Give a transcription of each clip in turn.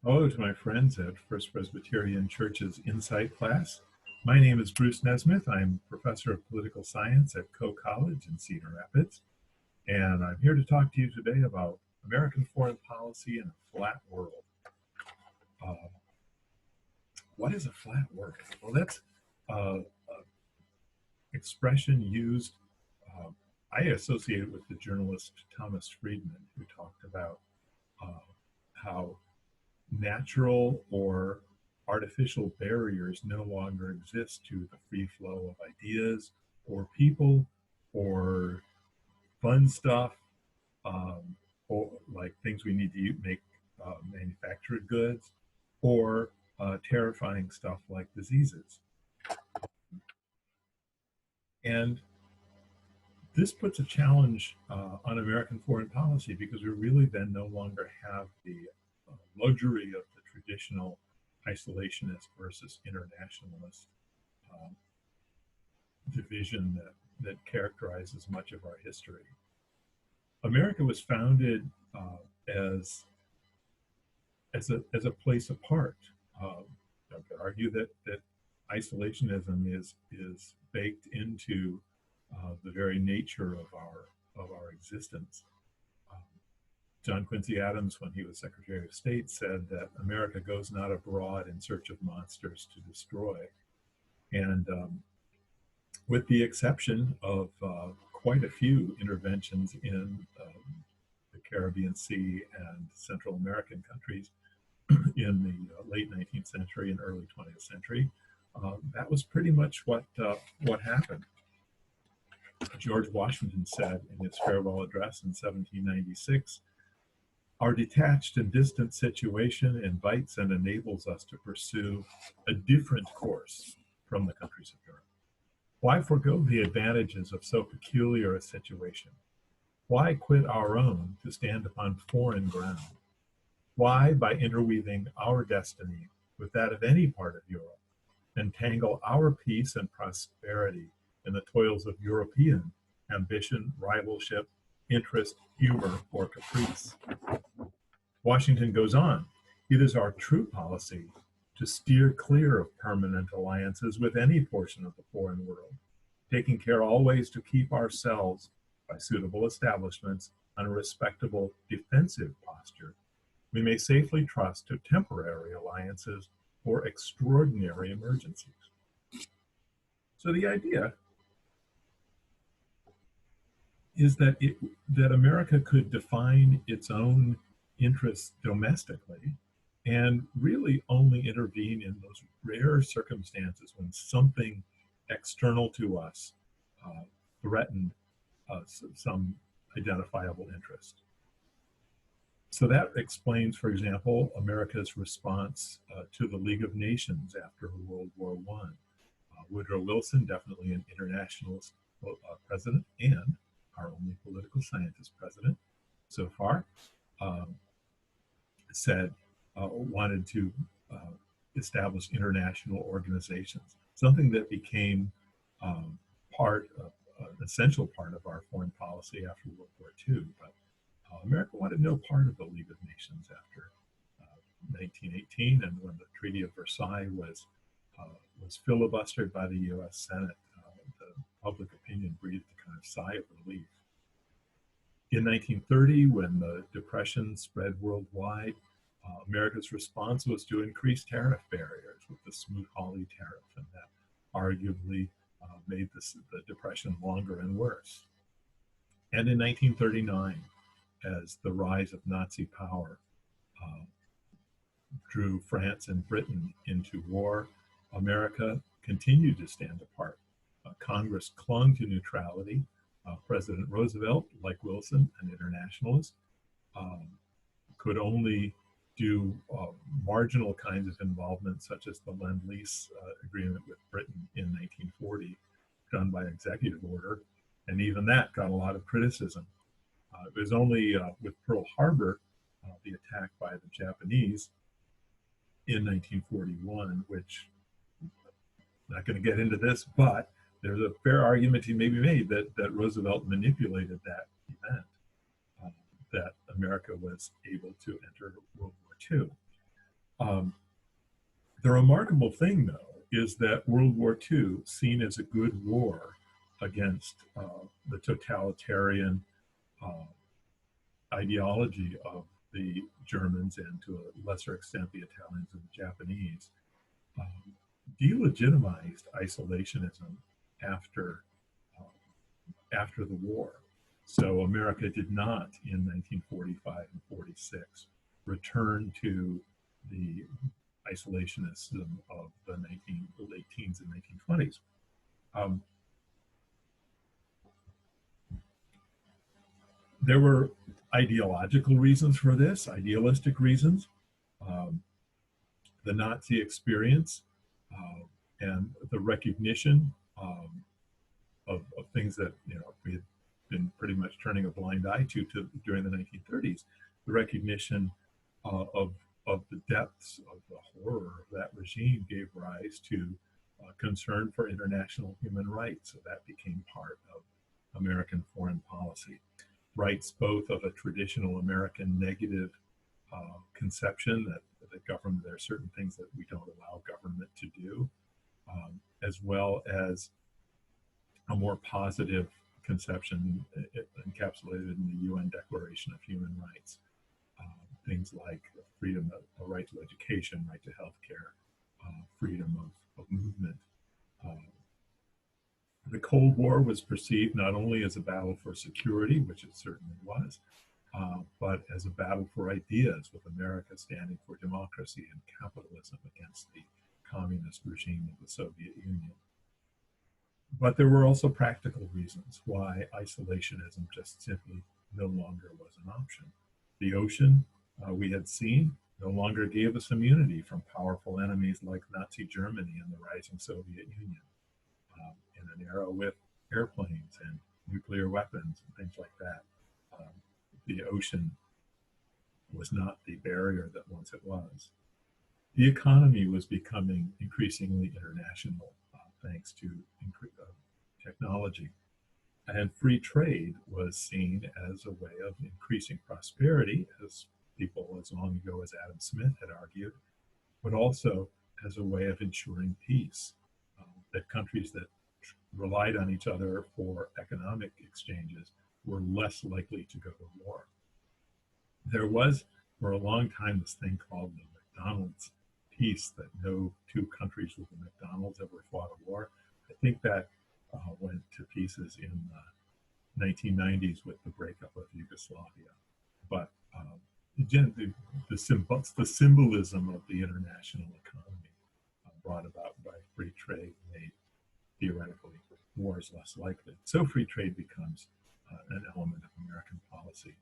Hello to my friends at First Presbyterian Church's Insight class. My name is Bruce Nesmith. I'm professor of political science at Coe College in Cedar Rapids, and I'm here to talk to you today about American foreign policy in a flat world. Uh, what is a flat world? Well, that's an expression used, uh, I associate it with the journalist Thomas Friedman, who talked about uh, how natural or artificial barriers no longer exist to the free flow of ideas or people or fun stuff, um, or like things we need to make manufactured goods, or terrifying stuff like diseases. And this puts a challenge on American foreign policy because we really then no longer have the luxury of the traditional isolationist versus internationalist um, division that characterizes much of our history. America was founded as as a place apart. I could argue that isolationism is baked into the very nature of our existence. Um, John Quincy Adams, when he was Secretary of State, said that America goes not abroad in search of monsters to destroy. And with the exception of quite a few interventions in the Caribbean Sea and Central American countries in the late 19th century and early 20th century, that was pretty much what happened. George Washington said in his farewell address in 1796, "Our detached and distant situation invites and enables us to pursue a different course from the countries of Europe. Why forego the advantages of so peculiar a situation? Why quit our own to stand upon foreign ground? Why, by interweaving our destiny with that of any part of Europe, entangle our peace and prosperity in the toils of European ambition, rivalship, interest, humor, or caprice?" Washington goes on, "It is our true policy to steer clear of permanent alliances with any portion of the foreign world, taking care always to keep ourselves, by suitable establishments, on a respectable defensive posture. We may safely trust to temporary alliances for extraordinary emergencies." So the idea is that America could define its own interests domestically and really only intervene in those rare circumstances when something external to us uh, threatened some identifiable interest. So that explains, for example, America's response to the League of Nations after World War I. Woodrow Wilson, definitely an internationalist president and our only political scientist president so far, um, said wanted to uh, establish international organizations, something that became an essential part of our foreign policy after World War II. But America wanted no part of the League of Nations after 1918, and when the Treaty of Versailles was filibustered by the U.S. Senate, the public opinion breathed a kind of sigh of relief. In 1930, when the Depression spread worldwide, America's response was to increase tariff barriers with the Smoot-Hawley tariff, and that arguably made the Depression longer and worse. And in 1939, as the rise of Nazi power uh, drew France and Britain into war, America continued to stand apart. Congress clung to neutrality. President Roosevelt, like Wilson, an internationalist, um, could only do marginal kinds of involvement, such as the Lend-Lease agreement with Britain in 1940, done by executive order. And even that got a lot of criticism. It was only with Pearl Harbor, the attack by the Japanese in 1941, which I'm not going to get into this, but there's a fair argument to maybe made that Roosevelt manipulated that event, that America was able to enter World War II. Um, the remarkable thing, though, is that World War II, seen as a good war against the totalitarian uh, ideology of the Germans and to a lesser extent the Italians and the Japanese, um, delegitimized isolationism after after the war. So America did not in 1945 and 46 return to the isolationism of the late teens and 1920s. Um, there were ideological reasons for this, idealistic reasons. Um, the Nazi experience uh, and the recognition of things that we had been pretty much turning a blind eye to during the 1930s. The recognition of the depths of the horror of that regime gave rise to concern for international human rights. So that became part of American foreign policy. Rights both of a traditional American negative conception that government, there are certain things that we don't allow government to do, as well as a more positive conception encapsulated in the UN Declaration of Human Rights. Things like freedom, a right to education, right to health care, freedom of movement. The Cold War was perceived not only as a battle for security, which it certainly was, but as a battle for ideas, with America standing for democracy and capitalism against the communist regime of the Soviet Union. But there were also practical reasons why isolationism just simply no longer was an option. The ocean, we had seen, no longer gave us immunity from powerful enemies like Nazi Germany and the rising Soviet Union. In an era with airplanes and nuclear weapons and things like that, the ocean was not the barrier that once it was. The economy was becoming increasingly international thanks to technology. And free trade was seen as a way of increasing prosperity, as people as long ago as Adam Smith had argued, but also as a way of ensuring peace. That countries that relied on each other for economic exchanges were less likely to go to war. There was, for a long time, this thing called the McDonald's peace, that no two countries with a McDonald's ever fought a war. I think that went to pieces in the 1990s with the breakup of Yugoslavia. But again, the symbolism of the international economy brought about by free trade made theoretically wars less likely. So free trade becomes an element of American policy,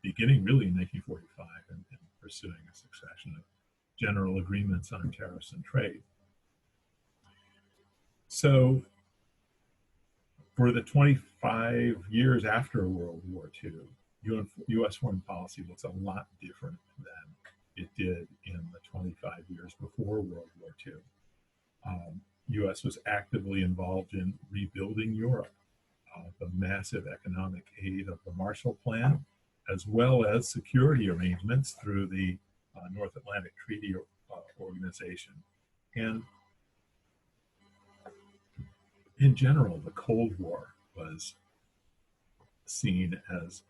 beginning really in 1945 and pursuing a succession of general agreements on tariffs and trade. So for the 25 years after World War II, U.S. foreign policy looks a lot different than it did in the 25 years before World War II. U.S. was actively involved in rebuilding Europe, the massive economic aid of the Marshall Plan, as well as security arrangements through the North Atlantic Treaty Organization. And in general, the Cold War was seen as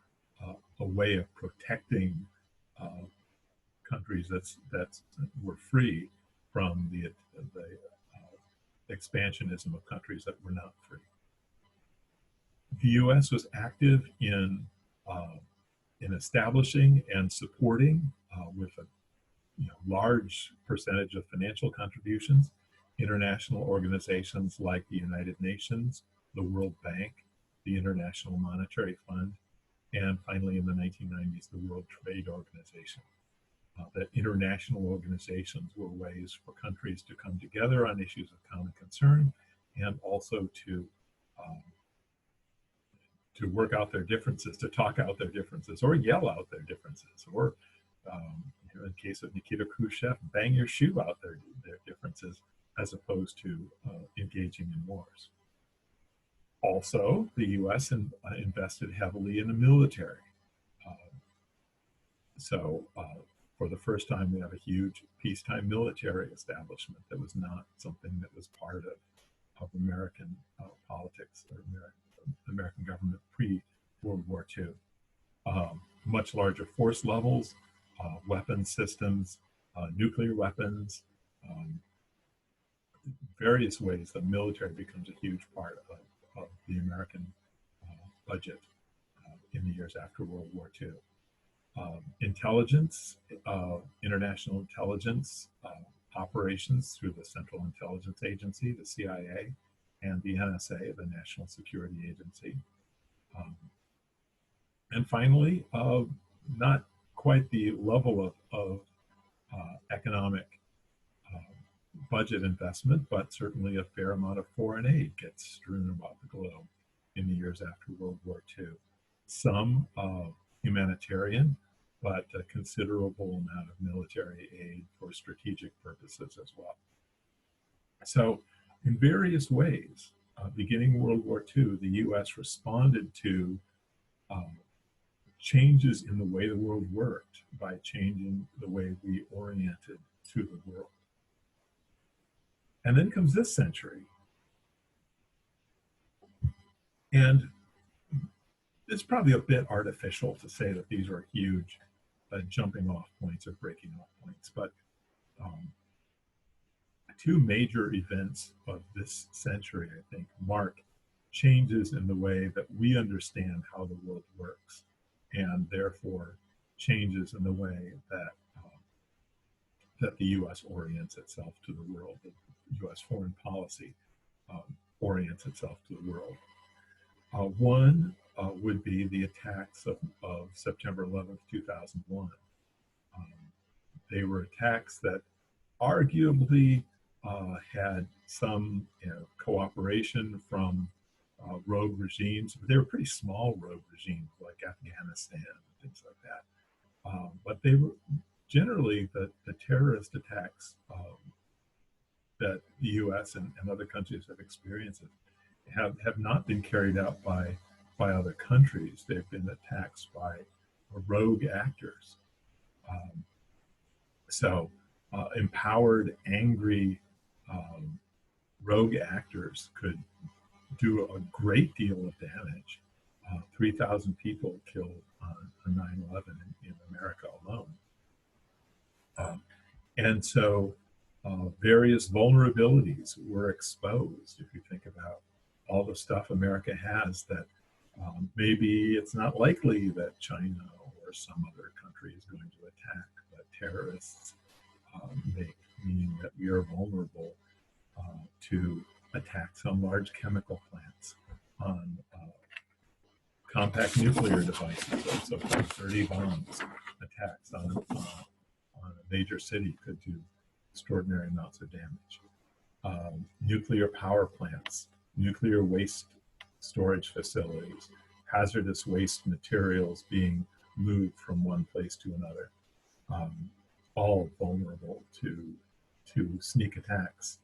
a way of protecting countries that were free from the expansionism of countries that were not free. The U.S. was active in establishing and supporting with a large percentage of financial contributions international organizations like the United Nations, the World Bank, the International Monetary Fund, and finally in the 1990s, the World Trade Organization. That international organizations were ways for countries to come together on issues of common concern and also to work out their differences, to talk out their differences, or yell out their differences, or in the case of Nikita Khrushchev, bang your shoe out their differences, as opposed to engaging in wars. Also, the U.S. invested heavily in the military. So For the first time, we have a huge peacetime military establishment that was not something that was part of American politics or American government pre-World War II. Much larger force levels, weapons systems, nuclear weapons, um, various ways the military becomes a huge part of the American budget in the years after World War II. Intelligence, international intelligence operations through the Central Intelligence Agency, the CIA, and the NSA, the National Security Agency. And finally, not quite the level of economic budget investment, but certainly a fair amount of foreign aid gets strewn about the globe in the years after World War II. Some humanitarian, but a considerable amount of military aid for strategic purposes as well. So in various ways, beginning World War II, the US responded to changes in the way the world worked by changing the way we oriented to the world. And then comes this century. And it's probably a bit artificial to say that these are huge jumping off points or breaking off points, but two major events of this century, I think, mark changes in the way that we understand how the world works, and therefore changes in the way that that the U.S. orients itself to the world, that U.S. foreign policy orients itself to the world. One would be the attacks of September 11th, 2001. They were attacks that arguably had some cooperation from rogue regimes, but they were pretty small rogue regimes like Afghanistan and things like that. But they were generally the terrorist attacks that the U.S. and other countries have experienced have not been carried out by other countries. They've been attacks by rogue actors. So empowered, angry rogue actors could do a great deal of damage. 3,000 people killed on 9/11 in America alone. And so various vulnerabilities were exposed. If you think about all the stuff America has that maybe it's not likely that China or some other country is going to attack, but terrorists meaning that we are vulnerable to attack some large chemical plants on compact nuclear devices. So 30 bombs attacks on a major city could do extraordinary amounts of damage. Nuclear power plants, nuclear waste storage facilities, hazardous waste materials being moved from one place to another, all vulnerable to sneak attacks.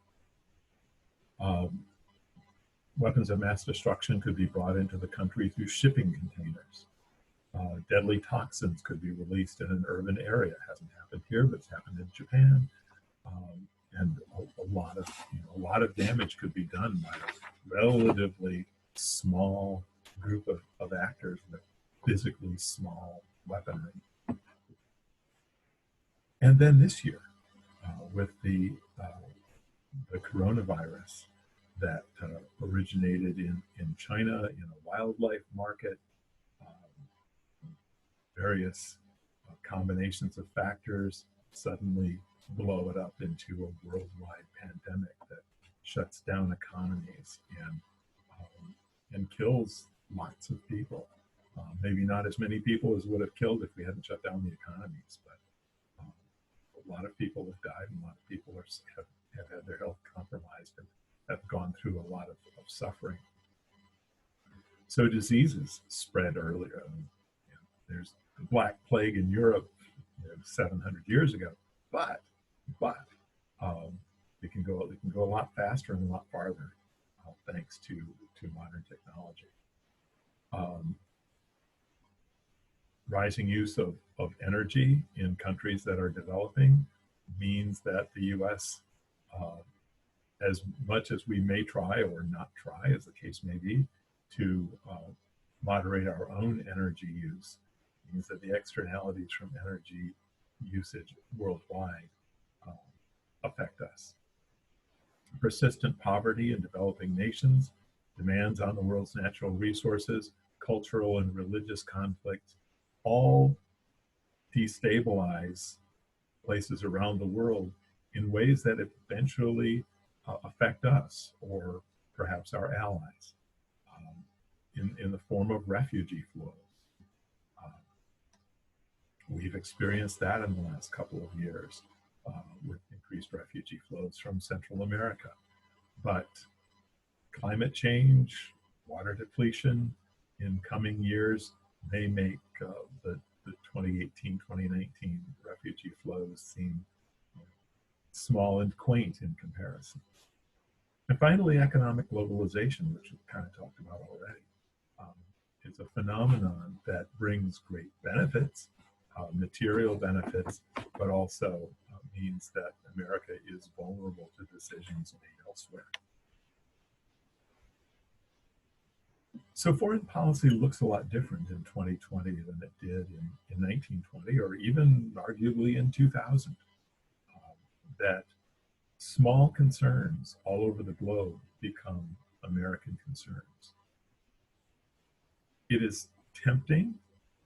Weapons of mass destruction could be brought into the country through shipping containers. Deadly toxins could be released in an urban area. It hasn't happened here, but it's happened in Japan. And a lot of damage could be done by a relatively small group of actors with physically small weaponry. And then this year, with the coronavirus that originated in China in a wildlife market, various combinations of factors suddenly blow it up into a worldwide pandemic that shuts down economies and kills lots of people. Maybe not as many people as would have killed if we hadn't shut down the economies, but a lot of people have died, and a lot of people have had their health compromised and have gone through a lot of suffering. So diseases spread earlier. There's the Black Plague in Europe 700 years ago, but it can go a lot faster and a lot farther thanks to modern technology. rising use of energy in countries that are developing means that the U.S., as much as we may try or not try, as the case may be, to moderate our own energy use, means that the externalities from energy usage worldwide affect us. Persistent poverty in developing nations, demands on the world's natural resources, cultural and religious conflicts, all destabilize places around the world in ways that eventually affect us or perhaps our allies in the form of refugee flows. We've experienced that in the last couple of years with increased refugee flows from Central America. But climate change, water depletion in coming years may make the 2018, 2019 refugee flows seem small and quaint in comparison. And finally, economic globalization, which we've kind of talked about already. It's a phenomenon that brings great benefits, material benefits, but also means that America is vulnerable to decisions made elsewhere. So foreign policy looks a lot different in 2020 than it did in 1920 or even arguably in 2000. That small concerns all over the globe become American concerns. It is tempting,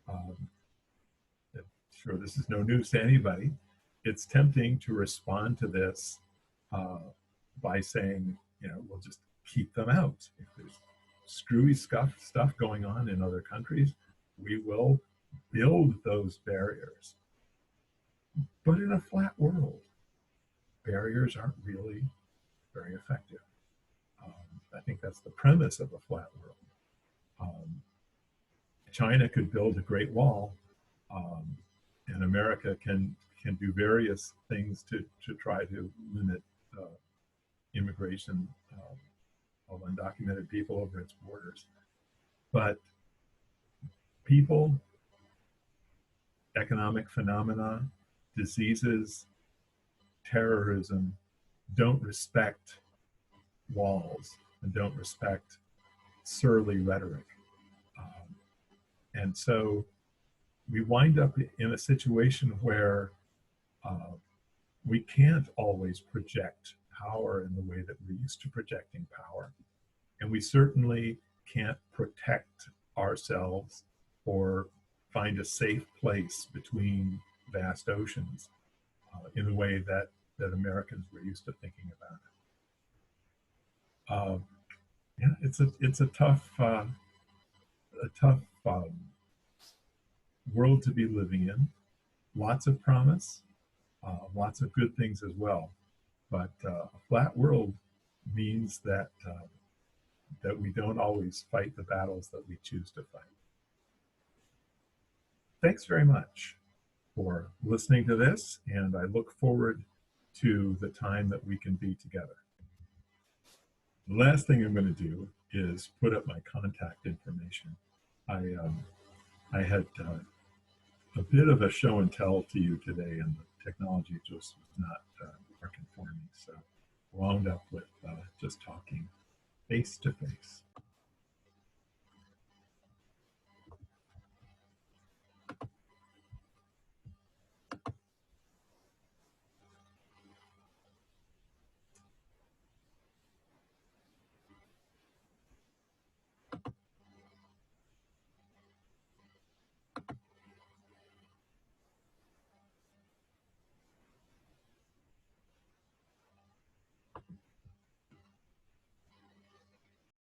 I'm sure this is no news to anybody, it's tempting to respond to this by saying, we'll just keep them out. If there's screwy stuff going on in other countries, we will build those barriers. But in a flat world, barriers aren't really very effective. I think that's the premise of a flat world. China could build a great wall, and America can do various things to try to limit immigration of undocumented people over its borders. But people, economic phenomena, diseases, terrorism don't respect walls and don't respect surly rhetoric. And so we wind up in a situation where we can't always project power in the way that we're used to projecting power. And we certainly can't protect ourselves or find a safe place between vast oceans in the way that Americans were used to thinking about it. It's a tough world to be living in. Lots of promise, lots of good things as well. But a flat world means that we don't always fight the battles that we choose to fight. Thanks very much for listening to this, and I look forward to the time that we can be together. The last thing I'm going to do is put up my contact information. I had a bit of a show and tell to you today, and the technology just was not working for me, so wound up with just talking face to face.